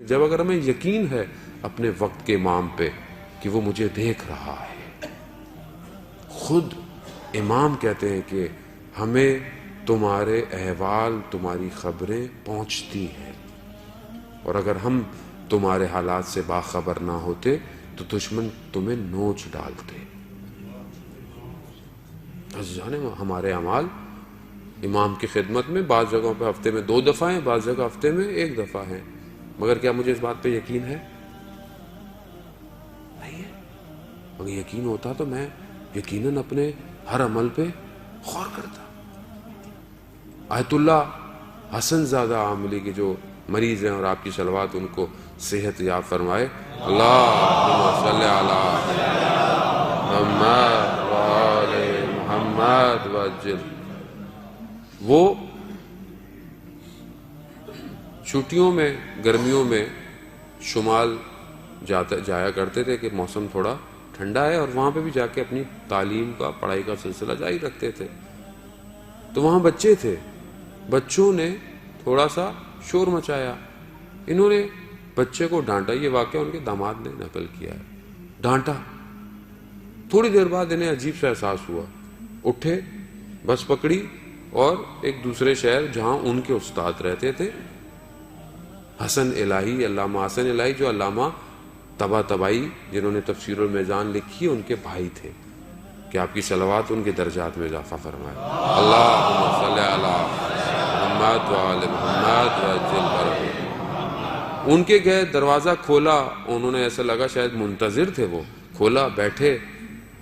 جب اگر ہمیں یقین ہے اپنے وقت کے امام پہ کہ وہ مجھے دیکھ رہا ہے. خود امام کہتے ہیں کہ ہمیں تمہارے احوال، تمہاری خبریں پہنچتی ہیں، اور اگر ہم تمہارے حالات سے باخبر نہ ہوتے تو دشمن تمہیں نوچ ڈالتے. جانے ہمارے اعمال امام کی خدمت میں بعض جگہوں پہ ہفتے میں 2 دفعہ ہیں، بعض جگہ ہفتے میں 1 دفعہ ہیں، مگر کیا مجھے اس بات پہ یقین ہے؟ نہیں ہے. اگر یقین ہوتا تو میں یقیناً اپنے ہر عمل پہ غور کرتا. آیت اللہ حسن زادہ عاملی کے جو مریض ہیں، اور آپ کی صلوات ان کو صحت یاب فرمائے. اللہم صلی علی محمد وآل محمد وعجل. وہ چھٹیوں میں، گرمیوں میں شمال جایا کرتے تھے کہ موسم تھوڑا ٹھنڈا ہے، اور وہاں پہ بھی جا کے اپنی تعلیم کا، پڑھائی کا سلسلہ جاری رکھتے تھے. تو وہاں بچے تھے، بچوں نے تھوڑا سا شور مچایا، انہوں نے بچے کو ڈانٹا. یہ واقعہ ان کے داماد نے نقل کیا ہے. ڈانٹا، تھوڑی دیر بعد انہیں عجیب سا احساس ہوا، اٹھے، بس پکڑی اور ایک دوسرے شہر جہاں ان کے استاد رہتے تھے، حسن الہی، علامہ حسن الہی جو علامہ طباطبائی جنہوں نے تفسیر المیزان لکھی ہے، ان کے بھائی تھے، کہ آپ کی صلوات ان کے درجات میں اضافہ فرمائے. اللہم صلی علی محمد وآل محمد وعجل فرمائے. ان کے گئے، دروازہ کھولا، انہوں نے ایسا لگا شاید منتظر تھے، وہ کھولا، بیٹھے.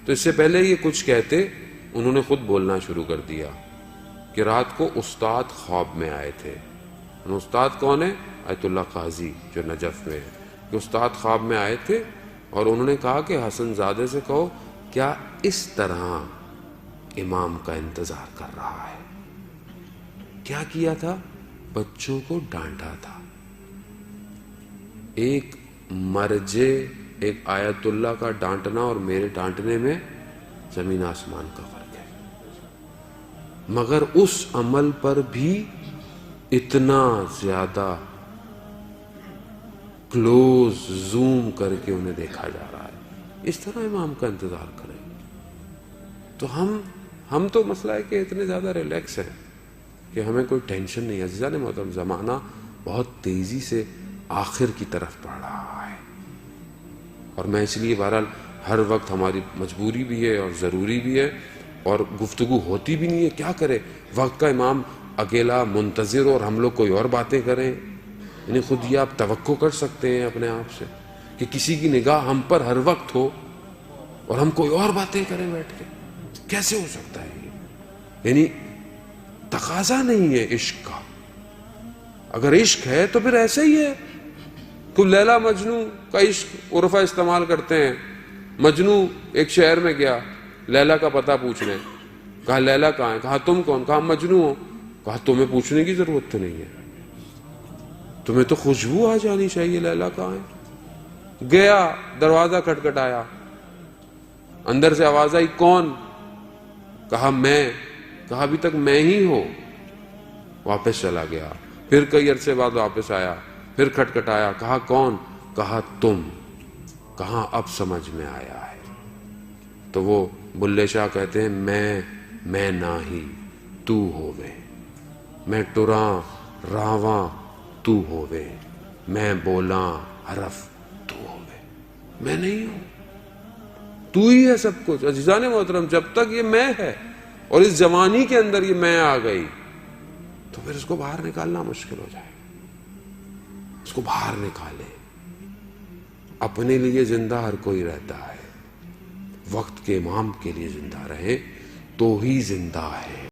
تو اس سے پہلے یہ کچھ کہتے، انہوں نے خود بولنا شروع کر دیا کہ رات کو استاد خواب میں آئے تھے. استاد کون ہے؟ آیت اللہ قاضی جو نجف میں ہے. کہ استاد خواب میں آئے تھے اور انہوں نے کہا کہ حسن زادے سے کہو کیا اس طرح امام کا انتظار کر رہا ہے. کیا کیا تھا؟ بچوں کو ڈانٹا تھا. ایک مرجے، ایک آیت اللہ کا ڈانٹنا اور میرے ڈانٹنے میں زمین آسمان کا فرق ہے. مگر اس عمل پر بھی اتنا زیادہ کلوز زوم کر کے انہیں دیکھا جا رہا ہے. اس طرح امام کا انتظار کریں. تو ہم تو مسئلہ ہے کہ اتنے زیادہ ریلیکس ہیں کہ ہمیں کوئی ٹینشن نہیں. عزیزان محترم، زمانہ بہت تیزی سے آخر کی طرف بڑھ رہا ہے، اور میں اس لیے بہرحال ہر وقت ہماری مجبوری بھی ہے اور ضروری بھی ہے، اور گفتگو ہوتی بھی نہیں ہے. کیا کرے؟ وقت کا امام اکیلا منتظر اور ہم لوگ کوئی اور باتیں کریں. یعنی خود یہ آپ توقع کر سکتے ہیں اپنے آپ سے کہ کسی کی نگاہ ہم پر ہر وقت ہو اور ہم کوئی اور باتیں کریں بیٹھ کے؟ کیسے ہو سکتا ہے یہ؟ یعنی تقاضا نہیں ہے عشق کا. اگر عشق ہے تو پھر ایسے ہی ہے. کوئی لیلا مجنو کا عشق عرفہ استعمال کرتے ہیں. مجنو ایک شہر میں گیا لیلا کا پتہ پوچھنے. کہا لیلا کہاں ہے؟ کہا تم کون؟ کہا مجنو ہو. کہا تمہیں پوچھنے کی ضرورت تو نہیں ہے، تمہیں تو خوشبو آ جانی چاہیے لیلا کہاں ہے. گیا، دروازہ کھٹکھٹایا، اندر سے آواز آئی کون؟ کہا میں. کہا ابھی تک میں ہی ہو. واپس چلا گیا. پھر کئی عرصے بعد واپس آیا، پھر کھٹکھٹایا. کہا کون؟ کہا تم. کہاں اب سمجھ میں آیا ہے. تو وہ بلے شاہ کہتے ہیں میں ناہی تو ہووے، میں ٹراں راواں تو ہووے، میں بولاں حرف تو ہووے. میں نہیں ہوں، تو ہی ہے سب کچھ. عزیزان محترم، جب تک یہ میں ہے اور اس جوانی کے اندر یہ میں آ گئی تو پھر اس کو باہر نکالنا مشکل ہو جائے. اس کو باہر نکالے. اپنے لیے زندہ ہر کوئی رہتا ہے، وقت کے امام کے لیے زندہ رہے تو ہی زندہ ہے.